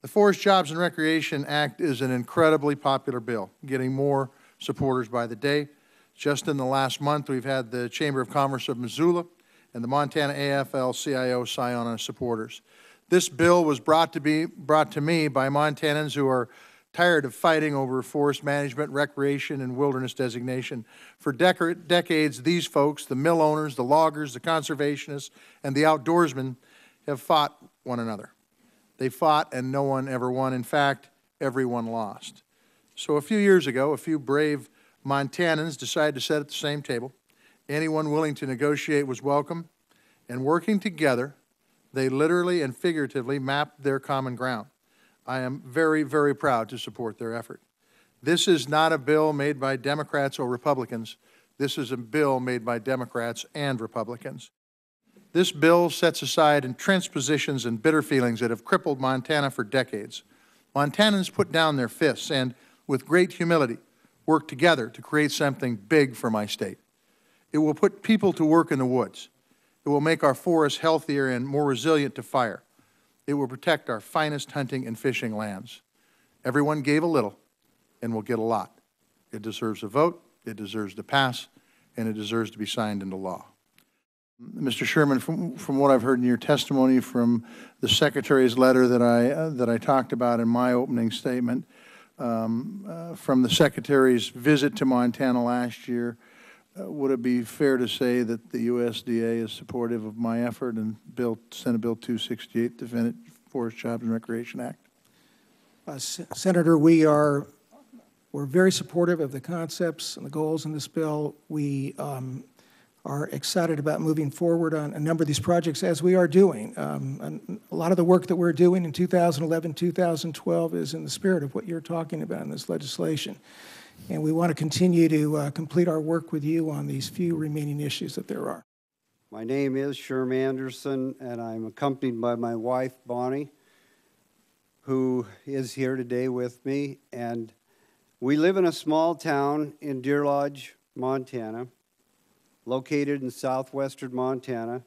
The Forest Jobs and Recreation Act is an incredibly popular bill, getting more supporters by the day. Just in the last month, we've had the Chamber of Commerce of Missoula and the Montana AFL-CIO sign on as supporters. This bill was brought to me by Montanans who are tired of fighting over forest management, recreation, and wilderness designation. For decades, these folks, the mill owners, the loggers, the conservationists, and the outdoorsmen, have fought one another. They fought and no one ever won. In fact, everyone lost. So a few years ago, a few brave Montanans decided to sit at the same table. Anyone willing to negotiate was welcome. And working together, they literally and figuratively mapped their common ground. I am very, very proud to support their effort. This is not a bill made by Democrats or Republicans. This is a bill made by Democrats and Republicans. This bill sets aside entrenched positions and bitter feelings that have crippled Montana for decades. Montanans put down their fists and, with great humility, work together to create something big for my state. It will put people to work in the woods. It will make our forests healthier and more resilient to fire. It will protect our finest hunting and fishing lands. Everyone gave a little and will get a lot. It deserves a vote, it deserves to pass, and it deserves to be signed into law. Mr. Sherman, from what I've heard in your testimony, from the Secretary's letter that I talked about in my opening statement, from the Secretary's visit to Montana last year, would it be fair to say that the USDA is supportive of my effort and Senate Bill 268, the Forest Jobs and Recreation Act? Senator, we're very supportive of the concepts and the goals in this bill. We are excited about moving forward on a number of these projects, as we are doing. A lot of the work that we're doing in 2011, 2012 is in the spirit of what you're talking about in this legislation. And we want to continue to complete our work with you on these few remaining issues that there are. My name is Sherm Anderson, and I'm accompanied by my wife, Bonnie, who is here today with me. And we live in a small town in Deer Lodge, Montana, located in southwestern Montana.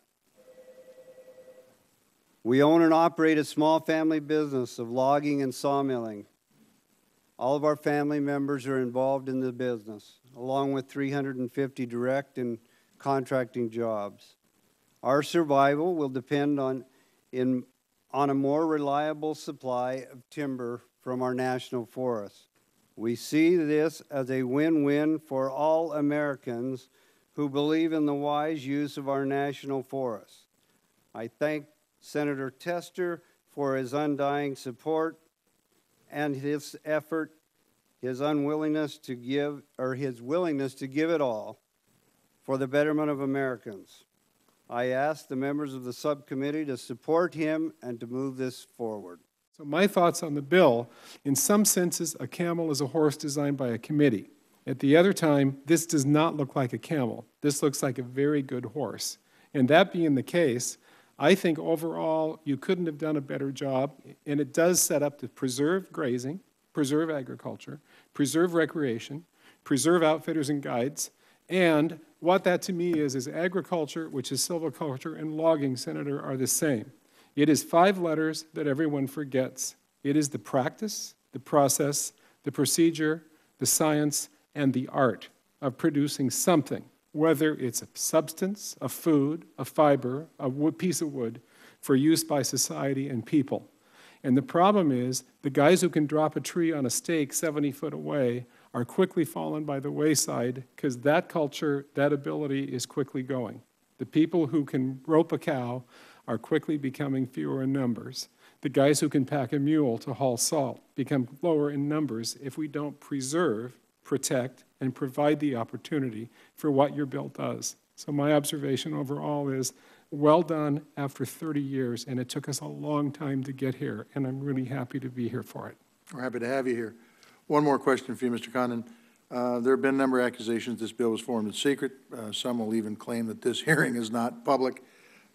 We own and operate a small family business of logging and sawmilling. All of our family members are involved in the business, along with 350 direct and contracting jobs. Our survival will depend on a more reliable supply of timber from our national forests. We see this as a win-win for all Americans who believe in the wise use of our national forests. I thank Senator Tester for his undying support and his effort, his willingness to give it all for the betterment of Americans. I ask the members of the subcommittee to support him and to move this forward. So my thoughts on the bill: in some senses, a camel is a horse designed by a committee. At the other time, this does not look like a camel. This looks like a very good horse. And that being the case, I think overall you couldn't have done a better job, and it does set up to preserve grazing, preserve agriculture, preserve recreation, preserve outfitters and guides, and what that to me is agriculture, which is silviculture, and logging, Senator, are the same. It is 5 letters that everyone forgets. It is the practice, the process, the procedure, the science, and the art of producing something, whether it's a substance, a food, a fiber, a piece of wood, for use by society and people. And the problem is, the guys who can drop a tree on a stake 70 foot away are quickly fallen by the wayside, because that culture, that ability is quickly going. The people who can rope a cow are quickly becoming fewer in numbers. The guys who can pack a mule to haul salt become lower in numbers if we don't preserve, protect, and provide the opportunity for what your bill does. So my observation overall is, well done after 30 years, and it took us a long time to get here, and I'm really happy to be here for it. We're happy to have you here. One more question for you, Mr. Condon. There have been a number of accusations this bill was formed in secret. Some will even claim that this hearing is not public.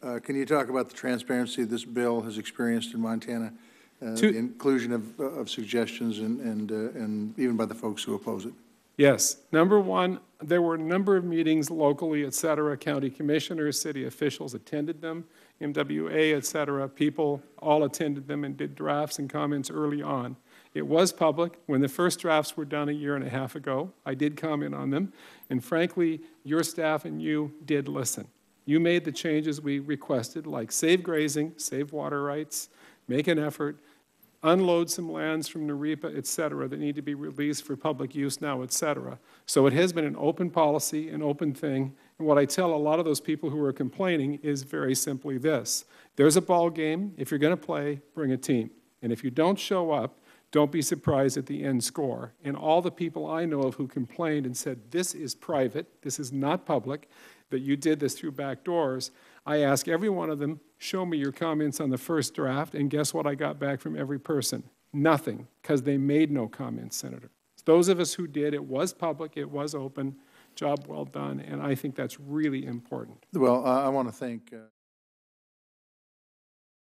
Can you talk about the transparency this bill has experienced in Montana, the inclusion of suggestions and even by the folks who oppose it? Yes. Number one, there were a number of meetings locally, et cetera. County commissioners, city officials attended them, MWA, et cetera. People all attended them and did drafts and comments early on. It was public. When the first drafts were done a year and a half ago, I did comment on them. And frankly, your staff and you did listen. You made the changes we requested, like save grazing, save water rights, make an effort, unload some lands from Narepa, et cetera, that need to be released for public use now, et cetera. So it has been an open policy, an open thing. And what I tell a lot of those people who are complaining is very simply this. There's a ball game. If you're going to play, bring a team. And if you don't show up, don't be surprised at the end score. And all the people I know of who complained and said, this is private, this is not public, that you did this through back doors, I ask every one of them, show me your comments on the first draft, and guess what I got back from every person? Nothing, because they made no comments, Senator. Those of us who did, it was public, it was open, job well done, and I think that's really important. Well, I want to thank